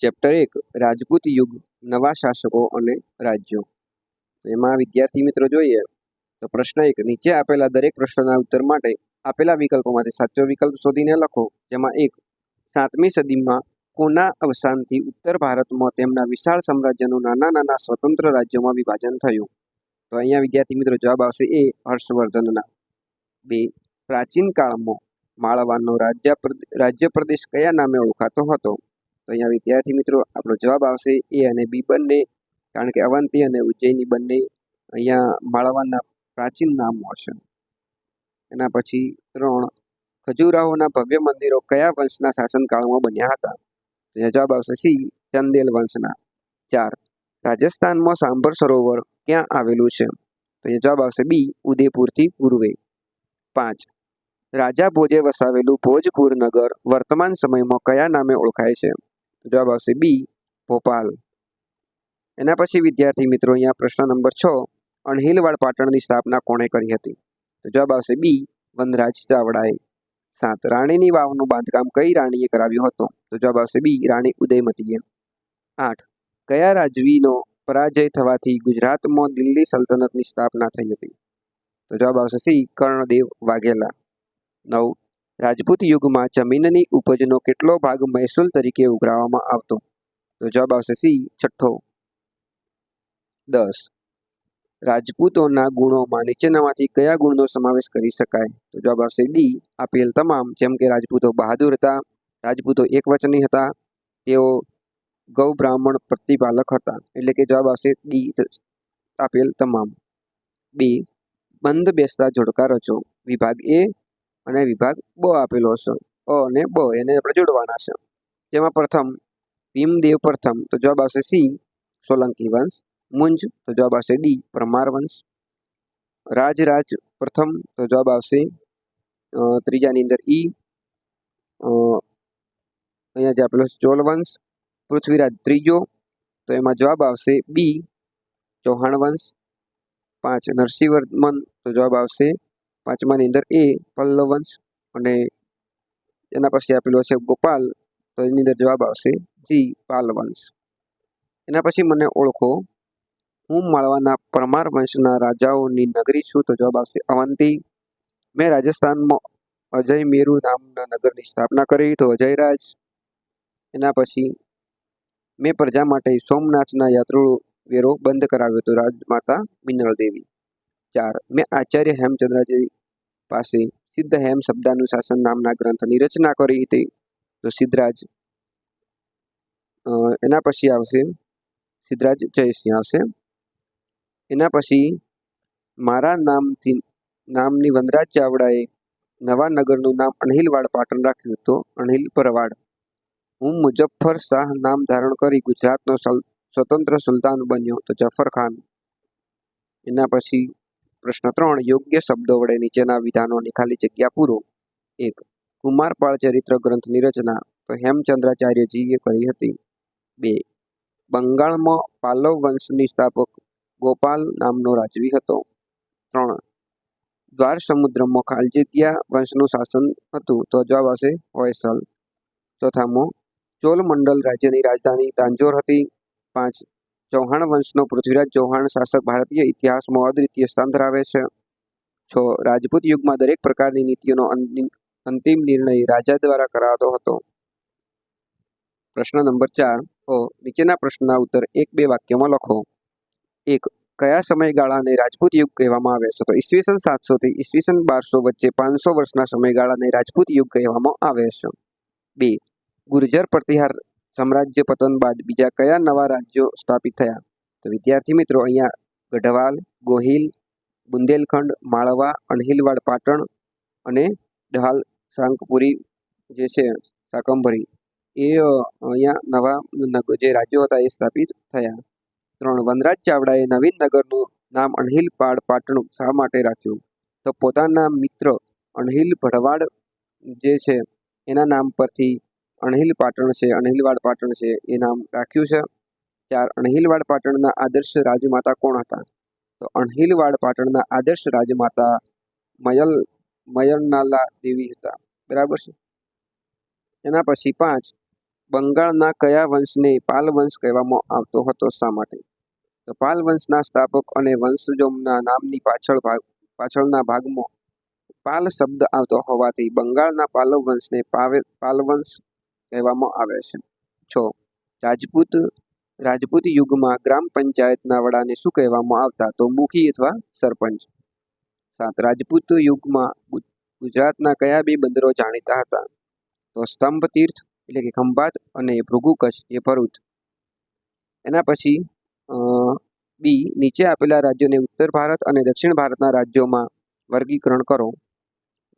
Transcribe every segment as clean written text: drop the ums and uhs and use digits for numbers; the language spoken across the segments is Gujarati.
ચેપ્ટર 1 રાજપૂત યુગ નવા શાસકો અને રાજ્યો. એમાં વિદ્યાર્થી મિત્રો જોઈએ તો પ્રશ્ન 1 નીચે આપેલા દરેક પ્રશ્નના ઉત્તર માટે આપેલા વિકલ્પોમાંથી સાચો વિકલ્પ શોધીને લખો. જેમાં 1 7મી સદીમાં કોના અવસાનથી ઉત્તર ભારતમાં તેમના વિશાળ સામ્રાજ્યનું નાના નાના સ્વતંત્ર રાજ્યોમાં વિભાજન થયું. તો અહીંયા વિદ્યાર્થી મિત્રો જવાબ આવશે એ હર્ષવર્ધનના. 2 પ્રાચીન કાળમાં માળવાનો રાજ્ય પ્રદેશ કયા નામે ઓળખાતો હતો? તો અહીંયા વિદ્યાર્થી મિત્રો આપણો જવાબ આવશે એ અને બી બંને, કારણ કે અવંતી અને ઉજ્જૈની બંને અહીંયા માળવાના પ્રાચીન નામો હશે. એના પછી 3 ખજુરાહોના ભવ્ય મંદિરો કયા વંશના શાસનકાળમાં બન્યા હતા? તો જવાબ આવશે સી ચંદેલ વંશના. 4 રાજસ્થાનમાં સાંભર સરોવર ક્યાં આવેલું છે? તો એ જવાબ આવશે બી ઉદયપુરથી પૂર્વે. 5 રાજા ભોજે વસાવેલું ભોજપુર નગર વર્તમાન સમયમાં કયા નામે ઓળખાય છે? તો જવાબ આવશે બી ભોપાલ. એના પછી વિદ્યાર્થી મિત્રો અહીંયા પ્રશ્ન નંબર 6 અણહિલવાડ પાટણની સ્થાપના કોણે કરી હતી? તો જવાબ આવશે બી વનરાજ ચાવડાએ. 7 રાણીની વાવનું બાંધકામ કઈ રાણીએ કરાવ્યું હતું? તો જવાબ આવશે બી રાણી ઉદયમતીએ. 8 કયા રાજવીનો પરાજય થવાથી ગુજરાતમાં દિલ્હી સલ્તનતની સ્થાપના થઈ હતી? તો જવાબ આવશે સી કર્ણદેવ વાઘેલા. 9 રાજપૂત યુગમાં જમીનની ઉપજનો કેટલો ભાગ મહેસૂલ તરીકે ઉઘરાવવામાં આવતો? તો જવાબ આવશે સી 6. 10 રાજપૂતોના ગુણોમાં નીચેનામાંથી કયા ગુણનો સમાવેશ કરી શકાય? તો જવાબ આવશે ડી આપેલ તમામ, જેમ કે રાજપૂતો બહાદુર હતા, રાજપૂતો એકવચની હતા, તેઓ ગૌ બ્રાહ્મણ પ્રતિપાલક હતા. એટલે કે જવાબ આવશે ડી આપેલ તમામ. 2 બંધ બેસતા જોડકા રચો. વિભાગ એ અને વિભાગ બ આપેલો હશે. અ અને બ એને આપણે જોડવાના છે. જેમાં પ્રથમ ભીમદેવ પ્રથમ, તો જવાબ આવશે સી સોલંકી વંશ. મુંજ, તો જવાબ આવશે ડી પરમાર વંશ. રાજરાજ પ્રથમ, તો જવાબ આવશે ત્રીજાની અંદર ઈ. અહીંયા જે આપેલો ચોલ વંશ. પૃથ્વીરાજ ત્રીજો, તો એમાં જવાબ આવશે બી ચૌહાણ વંશ. 5 નરસિંહવર્મન, તો જવાબ આવશે પાંચમાની અંદર એ પલ્લવ વંશ. અને એના પછી આપેલો છે ગોપાલ, તો એની અંદર જવાબ આવશે જી પાલ વંશ. એના પછી મને ઓળખો, હું માળવાના પરમાર વંશના રાજાઓની નગરી છું. તો જવાબ આવશે અવંતી. મેં રાજસ્થાનમાં અજય મેરુ નામના નગરની સ્થાપના કરી, તો અજયરાજ. એના પછી મેં પ્રજા માટે સોમનાથના યાત્રાળુ વેરો બંધ કરાવ્યો, તો રાજમાતા મિનળ દેવી. 4 મેં આચાર્ય હેમચંદ્રાજી પાસે સિદ્ધ હેમ શબ્દાનુશાસન નામના ગ્રંથની રચના કરી હતી, તો સિદ્ધરાજ. એના પછી આવશે સિદ્ધરાજ જયસિંહ આવશે. એના પછી મારા નામની વનરાજ ચાવડાએ નવા નગરનું નામ અણહિલવાડ પાટણ રાખ્યું, તો અણહિલ પરવાડ. હું મુઝફ્ફર શાહ નામ ધારણ કરી ગુજરાતનો સ્વતંત્ર સુલતાન બન્યો, તો જફર ખાન. એના પછી પ્રશ્ન 3 યોગ્ય શબ્દો વડે નીચેના વિધાનોની ખાલી જગ્યા પૂરો. 1 કુમારપાળ ચરિત્ર ગ્રંથની રચના, તો હેમચંદ્રાચાર્યજીએ કરી હતી. 2 બંગાળમાં પાલવ વંશની સ્થાપક ગોપાલ નામનો રાજવી હતો. 3 દ્વાર સમુદ્રમાં ખાલી જગ્યા વંશનું શાસન હતું, તો જવાબ આવશે હોયસલ. 4 ચોલ મંડલ રાજ્યની રાજધાની તાંજોર હતી. 5 ચૌહાણ વંશનો પૃથ્વીરાજ ચૌહાણ શાસક ભારતીય ઇતિહાસમાં અદ્વિતીય સ્થાન ધરાવે છે. 6 રાજપૂત યુગમાં દરેક પ્રકારની નીતિઓનો અંતિમ નિર્ણય રાજા દ્વારા કરાતો હતો. પ્રશ્ન નંબર 4 નીચેના પ્રશ્નના ઉત્તર 1-2 વાક્યમાં લખો. 1 કયા સમયગાળાને રાજપૂત યુગ કહેવામાં આવે છે? તો ઈસવીસન 700 થી ઈસવીસન 1200 વચ્ચે 500 વર્ષના સમયગાળાને રાજપૂત યુગ કહેવામાં આવે છે. 2 ગુર્જર પ્રતિહાર સામ્રાજ્ય પતન બાદ બીજા કયા નવા રાજ્યો સ્થાપિત થયા? તો વિદ્યાર્થી મિત્રો અહીંયા ગઢવાલ, ગોહિલ, બુંદેલખંડ, માળવા, અણહિલવાડ પાટણ અને દહાલ સાંકપુરી જે છે શાકંભરી, એ અહીંયા નવા જે રાજ્યો હતા એ સ્થાપિત થયા. 3 વનરાજ ચાવડાએ નવીન નગરનું નામ અણહિલવાડ પાટણ શા માટે રાખ્યું? તો પોતાના મિત્ર અણહિલ ભડવાડ જે છે એના નામ પરથી અણહિલવાડ પાટણ છે એ નામ રાખ્યું છે. 4 અણહિલવાડ પાટણના આદર્શ રાજમાતા કોણ હતા? તો અણહિલવાડ પાટણના આદર્શ રાજમાતા મયલનાલા દેવી હતા. બરાબર છે. એના પછી 5 બંગાળના કયા વંશને પાલ વંશ કહેવામાં આવતો હતો? શા માટે? તો પાલ વંશના સ્થાપક અને વંશજોના નામની પાછળના ભાગમાં પાલ શબ્દ આવતો હોવાથી બંગાળના પાલવ વંશને પાલ વંશ કહેવામાં આવે છે. 6. રાજપૂત યુગમાં ગ્રામ પંચાયતના વડાને શું કહેવામાં આવતા? તો મુખી અથવા સરપંચ. 7. રાજપૂત યુગમાં ગુજરાતના કયા બે બંદરો જાણીતા હતા? તો સ્તંભ તીર્થ એટલે કે ખંભાત અને ભૃગુકચ્છ એ ભરૂચ. એના પછી બી, નીચે આપેલા રાજ્યોને ઉત્તર ભારત અને દક્ષિણ ભારતના રાજ્યોમાં વર્ગીકરણ કરો.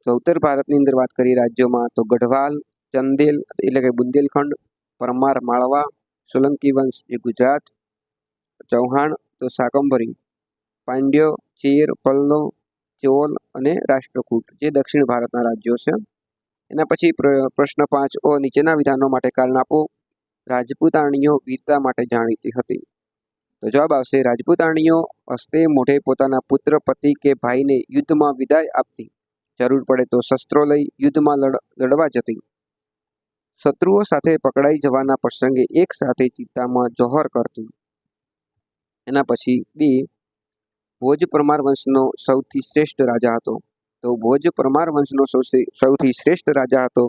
તો ઉત્તર ભારતની અંદર વાત કરીએ રાજ્યોમાં તો ગઢવાલ, ચંદેલ એટલે કે બુંદેલખંડ, પરમાર માળવા, સોલંકી વંશ એ ગુજરાત, ચૌહાણ તો શાકંભરી, પાંડ્ય, ચેર, પલ્લવ, ચોલ અને રાષ્ટ્રકૂટ જે દક્ષિણ ભારતના રાજ્યો છે. એના પછી પ્રશ્ન 5 નીચેના વિધાનો માટે કારણ આપો. રાજપૂતાણીઓ વીરતા માટે જાણીતી હતી. તો જવાબ આવશે રાજપૂતાણીઓ હસ્તે મોઢે પોતાના પુત્ર, પતિ કે ભાઈને યુદ્ધમાં વિદાય આપતી, જરૂર પડે તો શસ્ત્રો લઈ યુદ્ધમાં લડવા જતી, શત્રુઓ સાથે પકડાઈ જવાના પ્રસંગે એક સાથે ચિત્તામાં જોહર કરતી. એના પછી 2. ભોજ પરમાર વંશનો સૌથી શ્રેષ્ઠ રાજા હતો. તો ભોજ પરમાર વંશનો સૌથી શ્રેષ્ઠ રાજા હતો.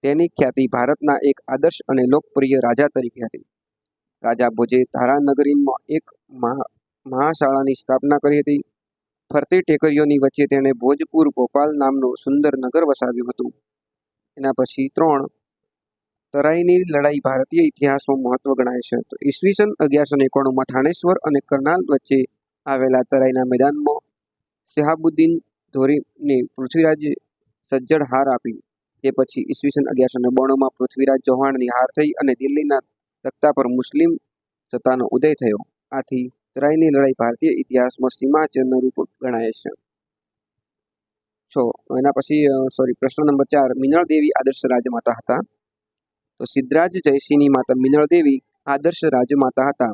તેની ખ્યાતિ ભારતના એક આદર્શ અને લોકપ્રિય રાજા તરીકે હતી. રાજા ભોજે ધારાનગરીમાં એક મહાશાળાની સ્થાપના કરી હતી. ફરતી ટેકરીઓની વચ્ચે તેણે ભોજપુર ભોપાલ નામનું સુંદર નગર વસાવ્યું હતું. એના પછી 3. તરાઈની લડાઈ ભારતીય ઇતિહાસમાં મહત્વ ગણાય છે. તો ઈસવીસન 1191માં થાનેશ્વર અને કરનાલ વચ્ચે આવેલા તરાઈના મેદાનમાં શહાબુદ્દીન ધોરીને પૃથ્વીરાજે સજ્જડ હાર આપી. તે પછી ઈસવીસન 1192માં પૃથ્વીરાજ ચૌહાણની હાર થઈ અને દિલ્હીના તખ્તા પર મુસ્લિમ સત્તાનો ઉદય થયો. આથી તરાઈની લડાઈ ભારતીય ઇતિહાસમાં સીમાચિહ્નરૂપ ગણાય છે. એના પછી પ્રશ્ન નંબર 4. મિનળ દેવી આદર્શ રાજમાતા હતા. તો સિદ્ધરાજ જયસિંહની માતા મિનળ દેવી આદર્શ રાજમાતા હતા.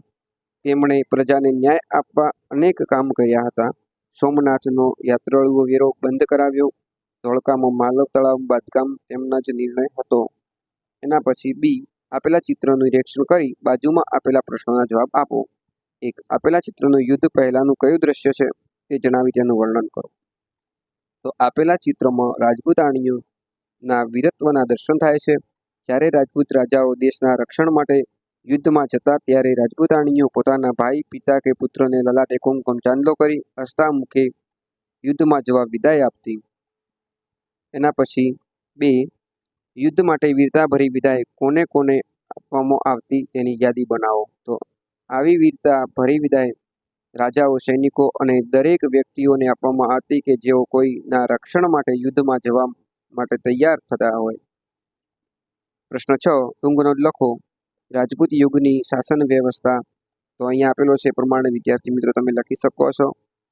તેમણે પ્રજાને ન્યાય આપવા અનેક કામ કર્યા હતા. સોમનાથનો યાત્રાળુઓ વેરો બંધ કરાવ્યો. ધોળકામાં માલવ તળાવ બાંધકામ તેમના જ નિર્ણય હતો. એના પછી બી, આપેલા ચિત્રનું નિરીક્ષણ કરી બાજુમાં આપેલા પ્રશ્નોના જવાબ આપો. 1. આપેલા ચિત્રનું યુદ્ધ પહેલાનું કયું દ્રશ્ય છે તે જણાવી તેનું વર્ણન કરો. તો આપેલા ચિત્રમાં રાજપૂતાણીઓના વીરત્વના દર્શન થાય છે. જ્યારે રાજપૂત રાજાઓ દેશના રક્ષણ માટે યુદ્ધમાં જતા ત્યારે રાજપૂતાણીઓ પોતાના ભાઈ, પિતા કે પુત્રને લલાટે કુમકુમ ચાંદલો કરી હસતા મુખે યુદ્ધમાં જવા વિદાય આપતી. એના પછી 2. યુદ્ધ માટે વીરતાભરી વિદાય કોને કોને આપવામાં આવતી તેની યાદી બનાવો. તો આવી વીરતા ભરી વિદાય રાજાઓ, સૈનિકો અને દરેક વ્યક્તિઓને આપવામાં આવતી કે જેઓ કોઈના રક્ષણ માટે યુદ્ધમાં જવા માટે તૈયાર થતા હોય. પ્રશ્ન 6. ટૂંકનો લખો. રાજપૂત યુગની શાસન વ્યવસ્થા. તો અહીંયા આપેલો છે પ્રમાણે વિદ્યાર્થી મિત્રો તમે લખી શકો છો.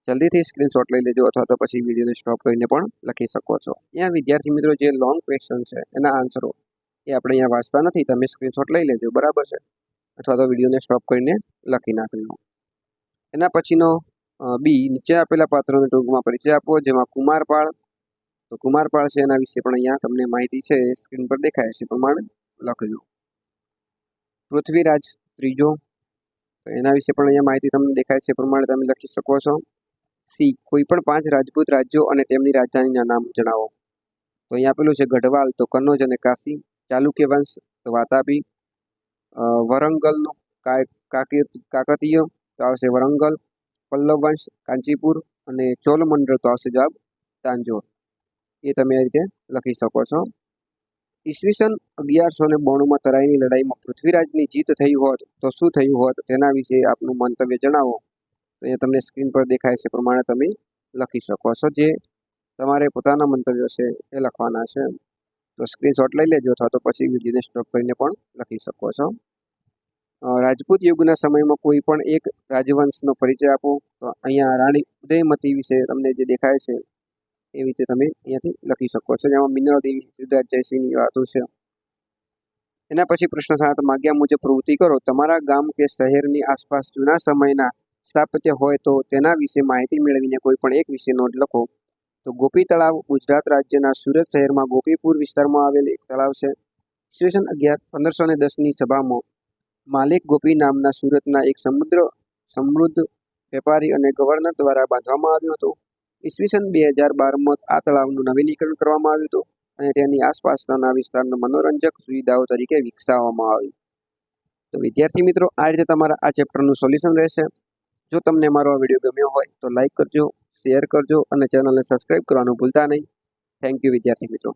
જલ્દીથી સ્ક્રીનશોટ લઈ લેજો અથવા તો પછી વિડીયોને સ્ટોપ કરીને પણ લખી શકો છો. અહીંયા વિદ્યાર્થી મિત્રો જે લોંગ ક્વેશ્ચન છે એના આન્સરો એ આપણે અહીંયા વાંચતા નથી, તમે સ્ક્રીનશોટ લઈ લેજો, બરાબર છે, અથવા તો વિડીયોને સ્ટોપ કરીને લખી નાખજો. એના પછીનો બી, નીચે આપેલા પાત્રોને ટૂંકમાં પરિચય આપો. જેમાં કુમારપાળ, તો કુમારપાળ છે એના વિશે પણ અહીંયા તમને માહિતી છે સ્ક્રીન પર દેખાય છે પ્રમાણે લખજો. પૃથ્વીરાજ ત્રીજો, તો એના વિશે પણ અહીંયા માહિતી તમને દેખાય છે પ્રમાણે તમે લખી શકો છો. સી, કોઈ પણ 5 રાજપૂત રાજ્યો અને તેમની રાજધાનીના નામ જણાવો. તો અહીંયા આપેલું છે ગઢવાલ તો કનોજ અને કાશી, ચાલુક્ય વંશ તો વાતાપી, વરંગલનો કાકતીય તો આવશે વરંગલ, પલ્લવ વંશ કાંચીપુર અને ચોલ મંડળ તો આવશે જવાબ તાંજોર. એ તમે આ રીતે લખી શકો છો. ઈસવીસન 1192માં તરાઈની લડાઈમાં પૃથ્વીરાજની જીત થઈ હોત તો શું થયું હોત તેના વિશે આપનું મંતવ્ય જણાવો. તો એ તમને સ્ક્રીન પર દેખાય છે પ્રમાણે તમે લખી શકો છો. જે તમારે પોતાના મંતવ્યો છે એ લખવાના છે. તો સ્ક્રીનશોટ લઈ લેજો અથવા તો પછી વિડીયોને સ્ટોપ કરીને પણ લખી શકો છો. રાજપૂત યુગના સમયમાં કોઈ પણ એક રાજવંશનો પરિચય આપો. તો અહીંયા રાણી ઉદયમતી વિશે તમને જે દેખાય છે એવી રીતે તમે અહીંયાથી લખી શકો છો. જેમાં મિનળ દેવી, સિદ્ધરાજ જયસિંહની વાતો છે. એના પછી પ્રશ્ન 7. માગ્યા મુજબ પ્રવૃત્તિ કરો. તમારા ગામ કે શહેરની આસપાસ જૂના સમયના સ્થાપત્ય હોય તો તેના વિશે માહિતી મેળવીને કોઈ પણ એક વિશે નોંધ લખો. તો ગોપી તળાવ ગુજરાત રાજ્યના સુરત શહેરમાં ગોપીપુર વિસ્તારમાં આવેલ એક તળાવ છે. ઈસવીસન 1510ની સભામાં માલિક ગોપી નામના સુરતના એક સમૃદ્ધ વેપારી અને ગવર્નર દ્વારા બાંધવામાં આવ્યું હતું. ઈસવીસન 2012માં આ તળાવનું નવીનીકરણ કરવામાં આવ્યું હતું અને તેની આસપાસના વિસ્તારને મનોરંજક સુવિધાઓ તરીકે વિકસાવવામાં આવી. તો વિદ્યાર્થી મિત્રો, આ રીતે તમારા આ ચેપ્ટરનું સોલ્યુશન રહેશે. જો તમને મારો આ વિડીયો ગમ્યો હોય તો લાઇક કરજો, શેર કરજો અને ચેનલને સબસ્ક્રાઇબ કરવાનું ભૂલતા નહીં. થેન્ક યુ વિદ્યાર્થી મિત્રો.